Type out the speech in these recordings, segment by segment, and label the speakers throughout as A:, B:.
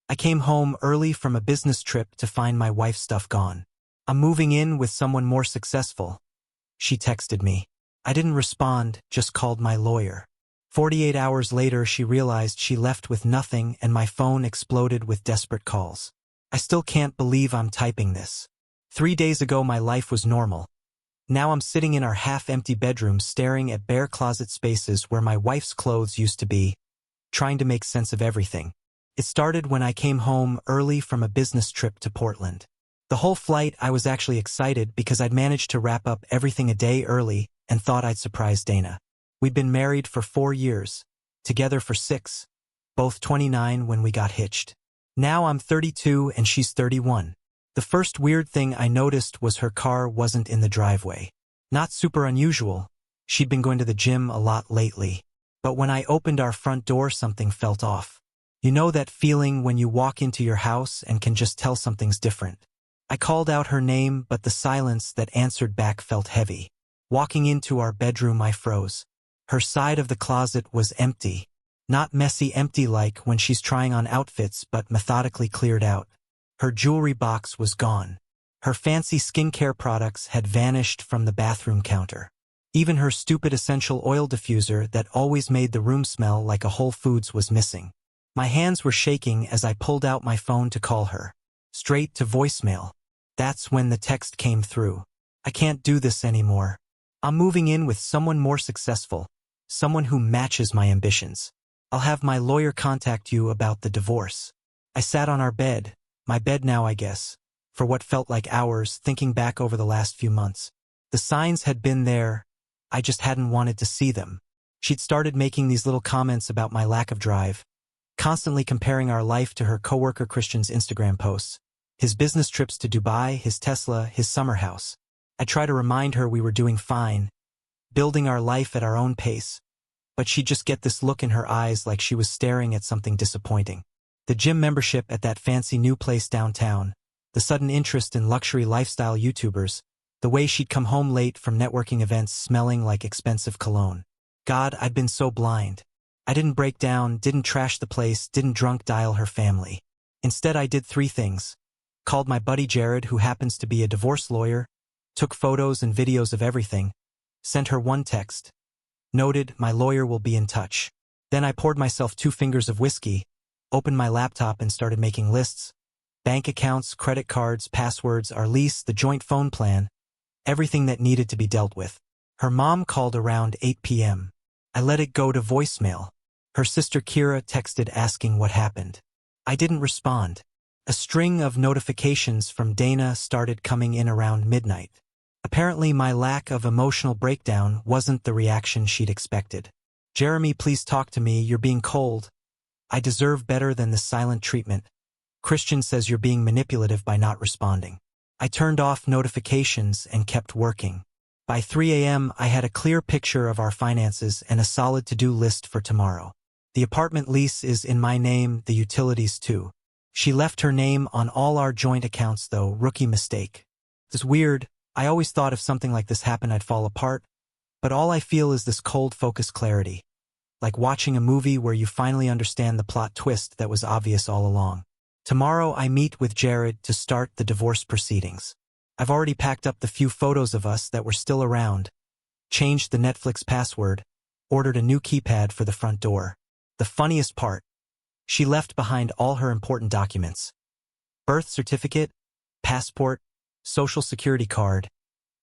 A: I came home early from a business trip to find my wife's stuff gone. I'm moving in with someone more successful. She texted me. I didn't respond, just called my lawyer. 48 hours later, she realized she left with nothing and my phone exploded with desperate calls. I still can't believe I'm typing this. 3 days ago, my life was normal. Now I'm sitting in our half-empty bedroom staring at bare closet spaces where my wife's clothes used to be, trying to make sense of everything. It started when I came home early from a business trip to Portland. The whole flight I was actually excited because I'd managed to wrap up everything a day early and thought I'd surprise Dana. We'd been married for 4 years, together for 6, both 29 when we got hitched. Now I'm 32 and she's 31. The first weird thing I noticed was her car wasn't in the driveway. Not super unusual. She'd been going to the gym a lot lately. But when I opened our front door, something felt off. You know that feeling when you walk into your house and can just tell something's different? I called out her name, but the silence that answered back felt heavy. Walking into our bedroom, I froze. Her side of the closet was empty. Not messy empty like when she's trying on outfits, but methodically cleared out. Her jewelry box was gone. Her fancy skincare products had vanished from the bathroom counter. Even her stupid essential oil diffuser that always made the room smell like a Whole Foods was missing. My hands were shaking as I pulled out my phone to call her. Straight to voicemail. That's when the text came through. I can't do this anymore. I'm moving in with someone more successful, someone who matches my ambitions. I'll have my lawyer contact you about the divorce. I sat on our bed, my bed now I guess, for what felt like hours, thinking back over the last few months. The signs had been there, I just hadn't wanted to see them. She'd started making these little comments about my lack of drive, constantly comparing our life to her coworker Christian's Instagram posts, his business trips to Dubai, his Tesla, his summer house. I tried to remind her we were doing fine, building our life at our own pace, but she'd just get this look in her eyes like she was staring at something disappointing. The gym membership at that fancy new place downtown, the sudden interest in luxury lifestyle YouTubers, the way she'd come home late from networking events smelling like expensive cologne. God, I'd been so blind. I didn't break down, didn't trash the place, didn't drunk dial her family. Instead, I did 3 things. Called my buddy Jared, who happens to be a divorce lawyer, took photos and videos of everything, sent her 1 text. Noted, my lawyer will be in touch. Then I poured myself 2 fingers of whiskey, opened my laptop and started making lists. Bank accounts, credit cards, passwords, our lease, the joint phone plan, everything that needed to be dealt with. Her mom called around 8 p.m. I let it go to voicemail. Her sister Kira texted asking what happened. I didn't respond. A string of notifications from Dana started coming in around midnight. Apparently my lack of emotional breakdown wasn't the reaction she'd expected. Jeremy, please talk to me, you're being cold. I deserve better than this silent treatment. Christian says you're being manipulative by not responding. I turned off notifications and kept working. By 3 a.m. I had a clear picture of our finances and a solid to-do list for tomorrow. The apartment lease is in my name, the utilities too. She left her name on all our joint accounts though, rookie mistake. It's weird, I always thought if something like this happened I'd fall apart, but all I feel is this cold focused clarity. Like watching a movie where you finally understand the plot twist that was obvious all along. Tomorrow I meet with Jared to start the divorce proceedings. I've already packed up the few photos of us that were still around, changed the Netflix password, ordered a new keypad for the front door. The funniest part, she left behind all her important documents. Birth certificate, passport, social security card,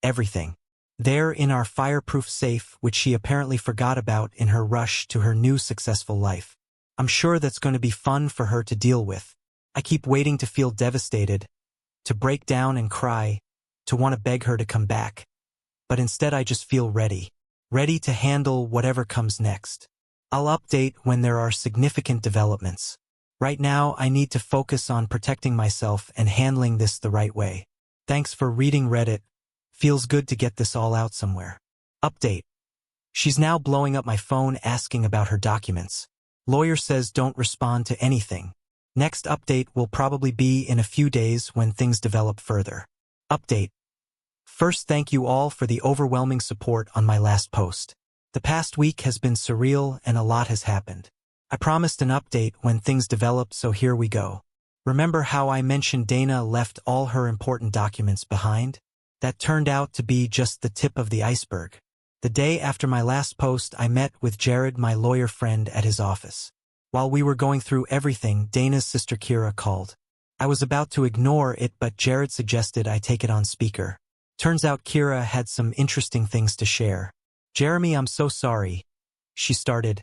A: everything. There in our fireproof safe, which she apparently forgot about in her rush to her new successful life. I'm sure that's going to be fun for her to deal with. I keep waiting to feel devastated, to break down and cry, to want to beg her to come back. But instead I just feel ready. Ready to handle whatever comes next. I'll update when there are significant developments. Right now I need to focus on protecting myself and handling this the right way. Thanks for reading Reddit. Feels good to get this all out somewhere. Update. She's now blowing up my phone asking about her documents. Lawyer says don't respond to anything. Next update will probably be in a few days when things develop further. Update. First, thank you all for the overwhelming support on my last post. The past week has been surreal and a lot has happened. I promised an update when things developed, so here we go. Remember how I mentioned Dana left all her important documents behind? That turned out to be just the tip of the iceberg. The day after my last post, I met with Jared, my lawyer friend, at his office. While we were going through everything, Dana's sister Kira called. I was about to ignore it, but Jared suggested I take it on speaker. Turns out Kira had some interesting things to share. "Jeremy, I'm so sorry," she started,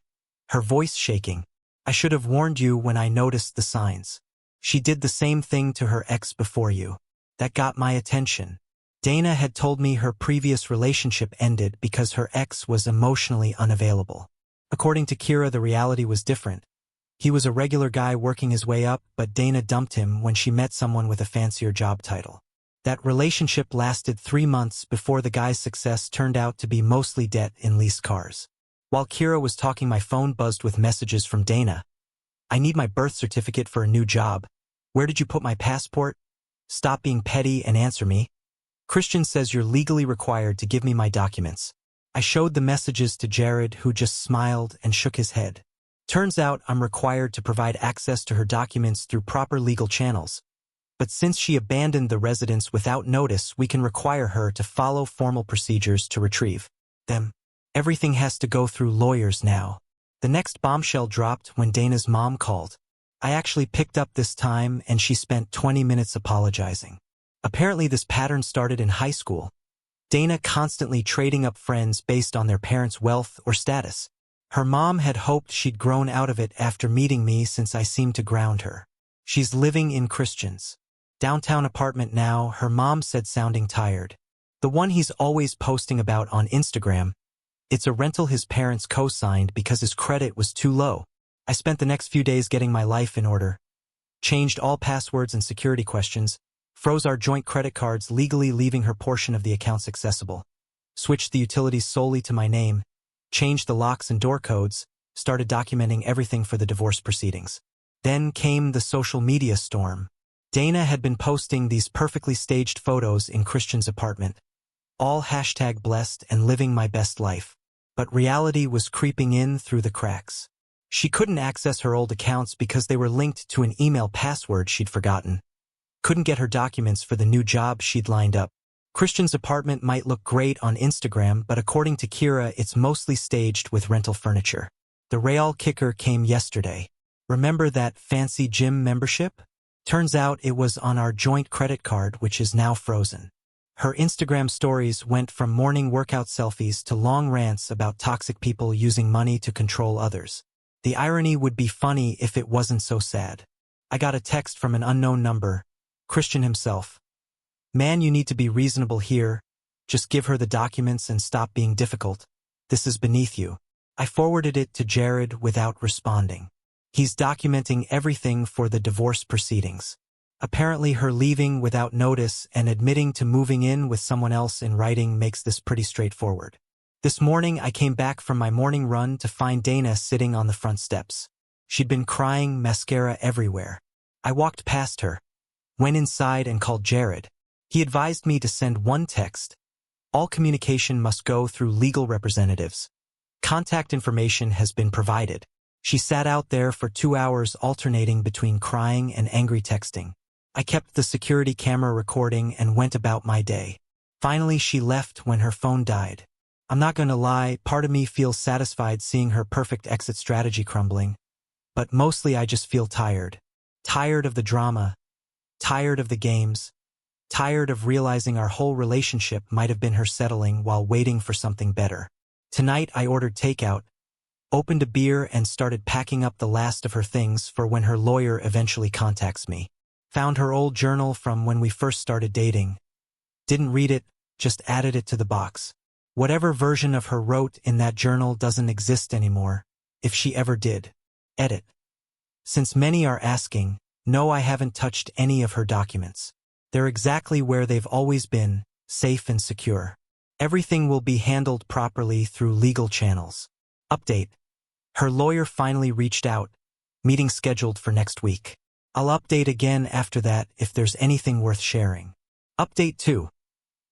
A: her voice shaking. "I should have warned you when I noticed the signs. She did the same thing to her ex before you. That got my attention. Dana had told me her previous relationship ended because her ex was emotionally unavailable. According to Kira, the reality was different. He was a regular guy working his way up, but Dana dumped him when she met someone with a fancier job title. That relationship lasted 3 months before the guy's success turned out to be mostly debt in leased cars. While Kira was talking, my phone buzzed with messages from Dana. "I need my birth certificate for a new job. Where did you put my passport? Stop being petty and answer me. Christian says you're legally required to give me my documents." I showed the messages to Jared, who just smiled and shook his head. Turns out I'm required to provide access to her documents through proper legal channels. But since she abandoned the residence without notice, we can require her to follow formal procedures to retrieve them. Everything has to go through lawyers now. The next bombshell dropped when Dana's mom called. I actually picked up this time, and she spent 20 minutes apologizing. Apparently this pattern started in high school. Dana constantly trading up friends based on their parents' wealth or status. Her mom had hoped she'd grown out of it after meeting me, since I seemed to ground her. She's living in Christian's downtown apartment now, her mom said, sounding tired. The one he's always posting about on Instagram. It's a rental his parents co-signed because his credit was too low. I spent the next few days getting my life in order. Changed all passwords and security questions. Froze our joint credit cards, legally leaving her portion of the accounts accessible. Switched the utilities solely to my name. Changed the locks and door codes. Started documenting everything for the divorce proceedings. Then came the social media storm. Dana had been posting these perfectly staged photos in Christian's apartment. All #blessed and living my best life. But reality was creeping in through the cracks. She couldn't access her old accounts because they were linked to an email password she'd forgotten. Couldn't get her documents for the new job she'd lined up. Christian's apartment might look great on Instagram, but according to Kira, it's mostly staged with rental furniture. The real kicker came yesterday. Remember that fancy gym membership? Turns out it was on our joint credit card, which is now frozen. Her Instagram stories went from morning workout selfies to long rants about toxic people using money to control others. The irony would be funny if it wasn't so sad. I got a text from an unknown number, Christian himself. "Man, you need to be reasonable here. Just give her the documents and stop being difficult. This is beneath you." I forwarded it to Jared without responding. He's documenting everything for the divorce proceedings. Apparently her leaving without notice and admitting to moving in with someone else in writing makes this pretty straightforward. This morning I came back from my morning run to find Dana sitting on the front steps. She'd been crying, mascara everywhere. I walked past her, went inside and called Jared. He advised me to send one text. All communication must go through legal representatives. Contact information has been provided. She sat out there for 2 hours, alternating between crying and angry texting. I kept the security camera recording and went about my day. Finally, she left when her phone died. I'm not going to lie, part of me feels satisfied seeing her perfect exit strategy crumbling. But mostly I just feel tired. Tired of the drama. Tired of the games. Tired of realizing our whole relationship might have been her settling while waiting for something better. Tonight I ordered takeout, opened a beer and started packing up the last of her things for when her lawyer eventually contacts me. Found her old journal from when we first started dating. Didn't read it, just added it to the box. Whatever version of her wrote in that journal doesn't exist anymore, if she ever did. Edit. Since many are asking, no, I haven't touched any of her documents. They're exactly where they've always been, safe and secure. Everything will be handled properly through legal channels. Update. Her lawyer finally reached out, meeting scheduled for next week. I'll update again after that if there's anything worth sharing. Update 2.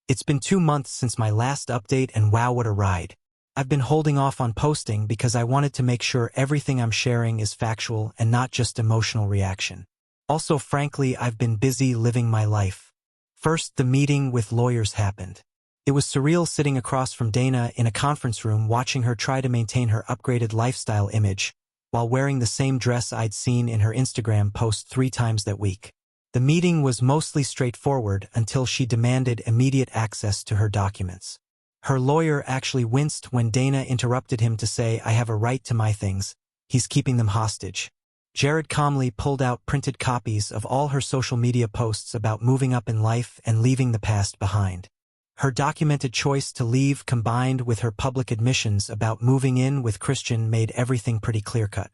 A: It's been 2 months since my last update, and wow, what a ride. I've been holding off on posting because I wanted to make sure everything I'm sharing is factual and not just emotional reaction. Also, frankly, I've been busy living my life. First, the meeting with lawyers happened. It was surreal sitting across from Dana in a conference room watching her try to maintain her upgraded lifestyle image while wearing the same dress I'd seen in her Instagram post 3 times that week. The meeting was mostly straightforward until she demanded immediate access to her documents. Her lawyer actually winced when Dana interrupted him to say, "I have a right to my things. He's keeping them hostage." Jared calmly pulled out printed copies of all her social media posts about moving up in life and leaving the past behind. Her documented choice to leave combined with her public admissions about moving in with Christian made everything pretty clear-cut.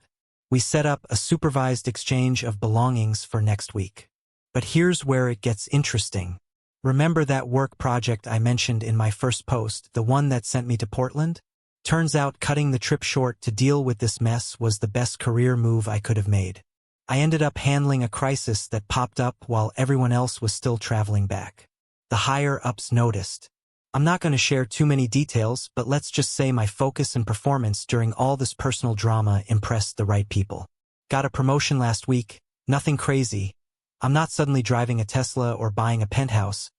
A: We set up a supervised exchange of belongings for next week. But here's where it gets interesting. Remember that work project I mentioned in my first post, the one that sent me to Portland? Turns out cutting the trip short to deal with this mess was the best career move I could have made. I ended up handling a crisis that popped up while everyone else was still traveling back. The higher-ups noticed. I'm not going to share too many details, but let's just say my focus and performance during all this personal drama impressed the right people. Got a promotion last week, nothing crazy. I'm not suddenly driving a Tesla or buying a penthouse,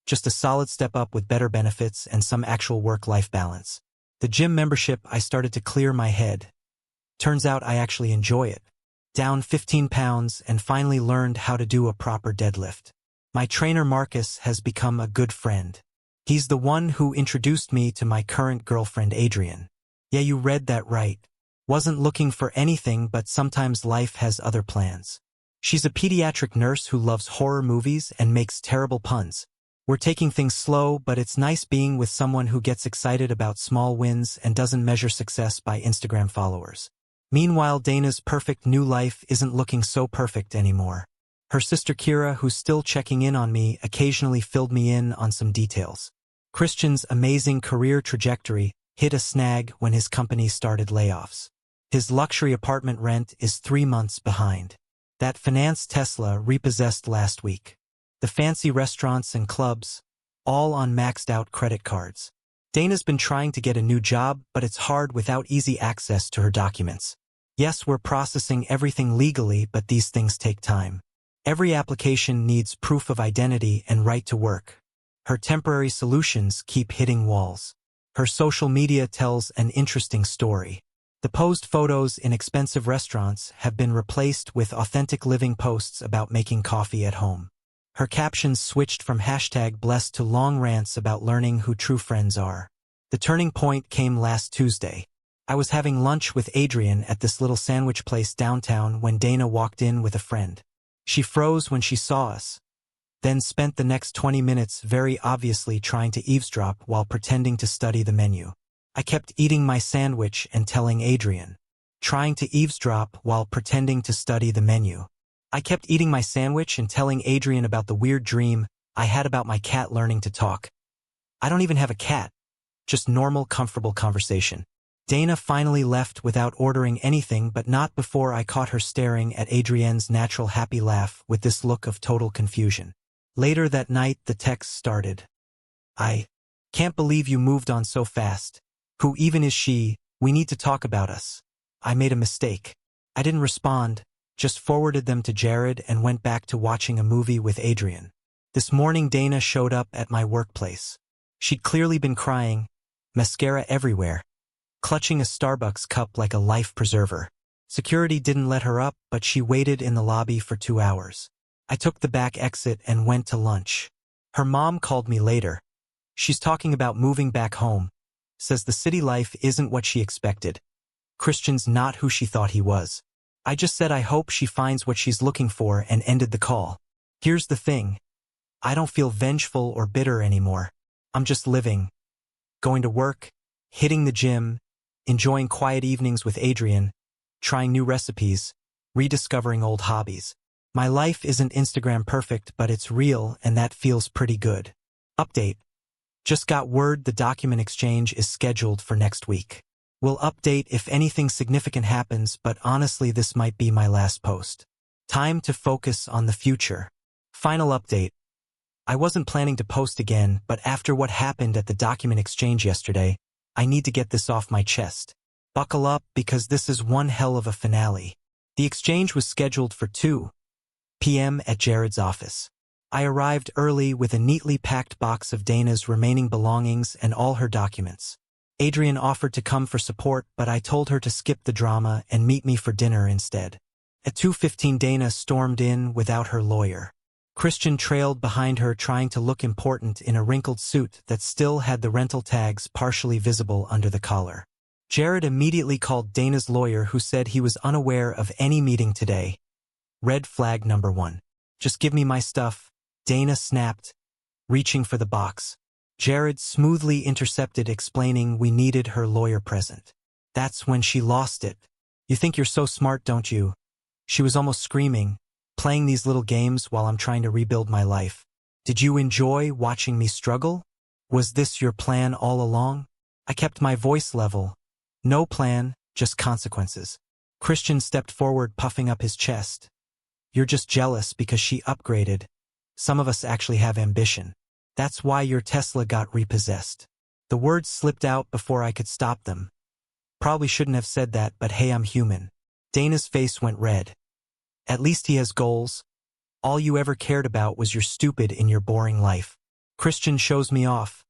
A: just a solid step up with better benefits and some actual work-life balance. The gym membership, I started to clear my head. Turns out I actually enjoy it. Down 15 pounds and finally learned how to do a proper deadlift. My trainer Marcus has become a good friend. He's the one who introduced me to my current girlfriend Adrian. Yeah, you read that right. Wasn't looking for anything, but sometimes life has other plans. She's a pediatric nurse who loves horror movies and makes terrible puns. We're taking things slow, but it's nice being with someone who gets excited about small wins and doesn't measure success by Instagram followers. Meanwhile, Dana's perfect new life isn't looking so perfect anymore. Her sister Kira, who's still checking in on me, occasionally filled me in on some details. Christian's amazing career trajectory hit a snag when his company started layoffs. His luxury apartment rent is 3 months behind. That financed Tesla repossessed last week. The fancy restaurants and clubs, all on maxed-out credit cards. Dana's been trying to get a new job, but it's hard without easy access to her documents. Yes, we're processing everything legally, but these things take time. Every application needs proof of identity and right to work. Her temporary solutions keep hitting walls. Her social media tells an interesting story. The posed photos in expensive restaurants have been replaced with authentic living posts about making coffee at home. Her captions switched from #blessed to long rants about learning who true friends are. The turning point came last Tuesday. I was having lunch with Adrian at this little sandwich place downtown when Dana walked in with a friend. She froze when she saw us, then spent the next 20 minutes very obviously trying to eavesdrop while pretending to study the menu. I kept eating my sandwich and telling Adrian. Trying to eavesdrop while pretending to study the menu. I kept eating my sandwich and telling Adrian about the weird dream I had about my cat learning to talk. I don't even have a cat. Just normal, comfortable conversation. Dana finally left without ordering anything, but not before I caught her staring at Adrienne's natural happy laugh with this look of total confusion. Later that night, the text started. "I can't believe you moved on so fast. Who even is she? We need to talk about us. I made a mistake." I didn't respond, just forwarded them to Jared and went back to watching a movie with Adrian. This morning Dana showed up at my workplace. She'd clearly been crying, mascara everywhere, clutching a Starbucks cup like a life preserver. Security didn't let her up, but she waited in the lobby for 2 hours. I took the back exit and went to lunch. Her mom called me later. She's talking about moving back home. Says the city life isn't what she expected. Christian's not who she thought he was. I just said I hope she finds what she's looking for and ended the call. Here's the thing. I don't feel vengeful or bitter anymore. I'm just living. Going to work, hitting the gym, enjoying quiet evenings with Adrian, trying new recipes, rediscovering old hobbies. My life isn't Instagram perfect, but it's real, and that feels pretty good. Update. Just got word the document exchange is scheduled for next week. We'll update if anything significant happens, but honestly this might be my last post. Time to focus on the future. Final update. I wasn't planning to post again, but after what happened at the document exchange yesterday, I need to get this off my chest. Buckle up, because this is one hell of a finale. The exchange was scheduled for 2 p.m. at Jared's office. I arrived early with a neatly packed box of Dana's remaining belongings and all her documents. Adrian offered to come for support, but I told her to skip the drama and meet me for dinner instead. At 2:15, Dana stormed in without her lawyer. Christian trailed behind her, trying to look important in a wrinkled suit that still had the rental tags partially visible under the collar. Jared immediately called Dana's lawyer, who said he was unaware of any meeting today. Red flag number 1. Just give me my stuff, Dana snapped, reaching for the box. Jared smoothly intercepted, explaining we needed her lawyer present. That's when she lost it. You think you're so smart, don't you? She was almost screaming, playing these little games while I'm trying to rebuild my life. Did you enjoy watching me struggle? Was this your plan all along? I kept my voice level. No plan, just consequences. Christian stepped forward, puffing up his chest. You're just jealous because she upgraded. Some of us actually have ambition. That's why your Tesla got repossessed. The words slipped out before I could stop them. Probably shouldn't have said that, but hey, I'm human. Dana's face went red. At least he has goals. All you ever cared about was your stupid in your boring life. Christian shows me off.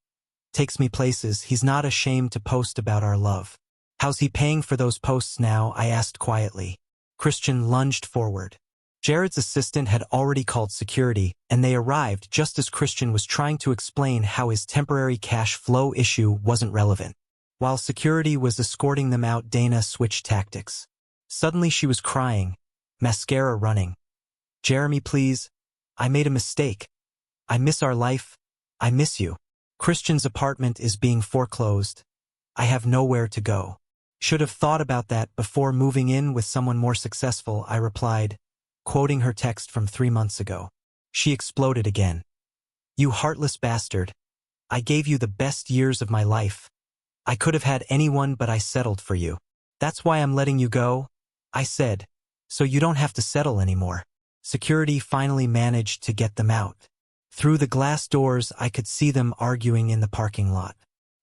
A: Takes me places. He's not ashamed to post about our love. How's he paying for those posts now? I asked quietly. Christian lunged forward. Jared's assistant had already called security, and they arrived just as Christian was trying to explain how his temporary cash flow issue wasn't relevant. While security was escorting them out, Dana switched tactics. Suddenly she was crying, mascara running. Jeremy, please. I made a mistake. I miss our life. I miss you. Christian's apartment is being foreclosed. I have nowhere to go. Should have thought about that before moving in with someone more successful, I replied, quoting her text from 3 months ago. She exploded again. You heartless bastard. I gave you the best years of my life. I could have had anyone, but I settled for you. That's why I'm letting you go, I said, so you don't have to settle anymore. Security finally managed to get them out. Through the glass doors, I could see them arguing in the parking lot.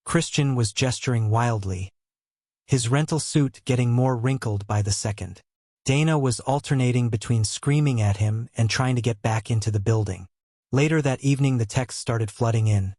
A: Christian was gesturing wildly, his rental suit getting more wrinkled by the second. Dana was alternating between screaming at him and trying to get back into the building. Later that evening, the texts started flooding in.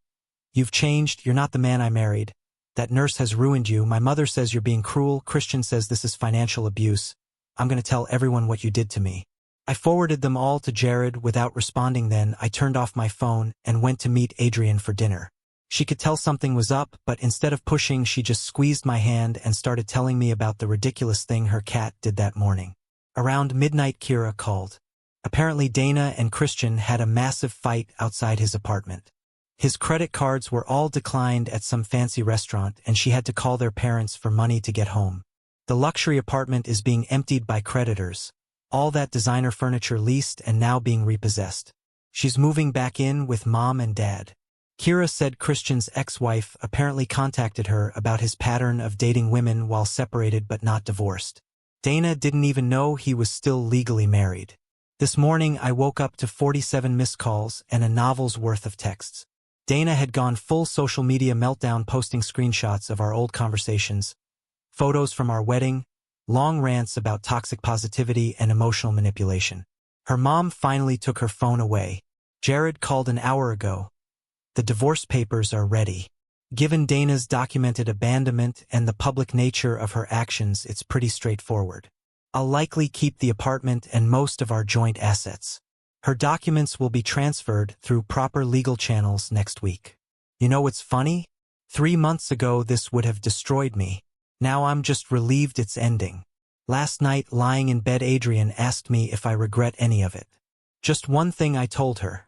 A: You've changed, you're not the man I married. That nurse has ruined you. My mother says you're being cruel. Christian says this is financial abuse. I'm going to tell everyone what you did to me. I forwarded them all to Jared without responding. Then I turned off my phone and went to meet Adrian for dinner. She could tell something was up, but instead of pushing, she just squeezed my hand and started telling me about the ridiculous thing her cat did that morning. Around midnight, Kira called. Apparently Dana and Christian had a massive fight outside his apartment. His credit cards were all declined at some fancy restaurant, and she had to call their parents for money to get home. The luxury apartment is being emptied by creditors. All that designer furniture leased and now being repossessed. She's moving back in with mom and dad. Kira said Christian's ex-wife apparently contacted her about his pattern of dating women while separated but not divorced. Dana didn't even know he was still legally married. This morning I woke up to 47 missed calls and a novel's worth of texts. Dana had gone full social media meltdown, posting screenshots of our old conversations, photos from our wedding, long rants about toxic positivity and emotional manipulation. Her mom finally took her phone away. Jared called an hour ago. The divorce papers are ready. Given Dana's documented abandonment and the public nature of her actions, it's pretty straightforward. I'll likely keep the apartment and most of our joint assets. Her documents will be transferred through proper legal channels next week. You know what's funny? 3 months ago this would have destroyed me. Now I'm just relieved it's ending. Last night, lying in bed, Adrian asked me if I regret any of it. Just one thing I told her.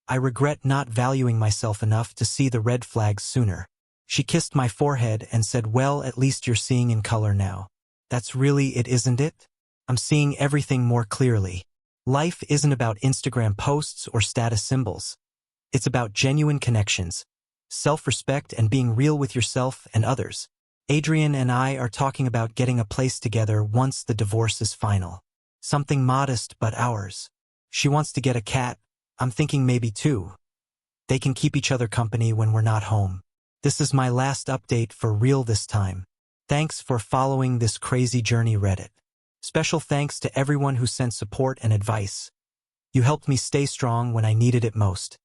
A: I regret not valuing myself enough to see the red flags sooner. She kissed my forehead and said, well, at least you're seeing in color now. That's really it, isn't it? I'm seeing everything more clearly. Life isn't about Instagram posts or status symbols. It's about genuine connections, self-respect, and being real with yourself and others. Adrian and I are talking about getting a place together once the divorce is final. Something modest but ours. She wants to get a cat. I'm thinking maybe 2. They can keep each other company when we're not home. This is my last update for real this time. Thanks for following this crazy journey, Reddit. Special thanks to everyone who sent support and advice. You helped me stay strong when I needed it most.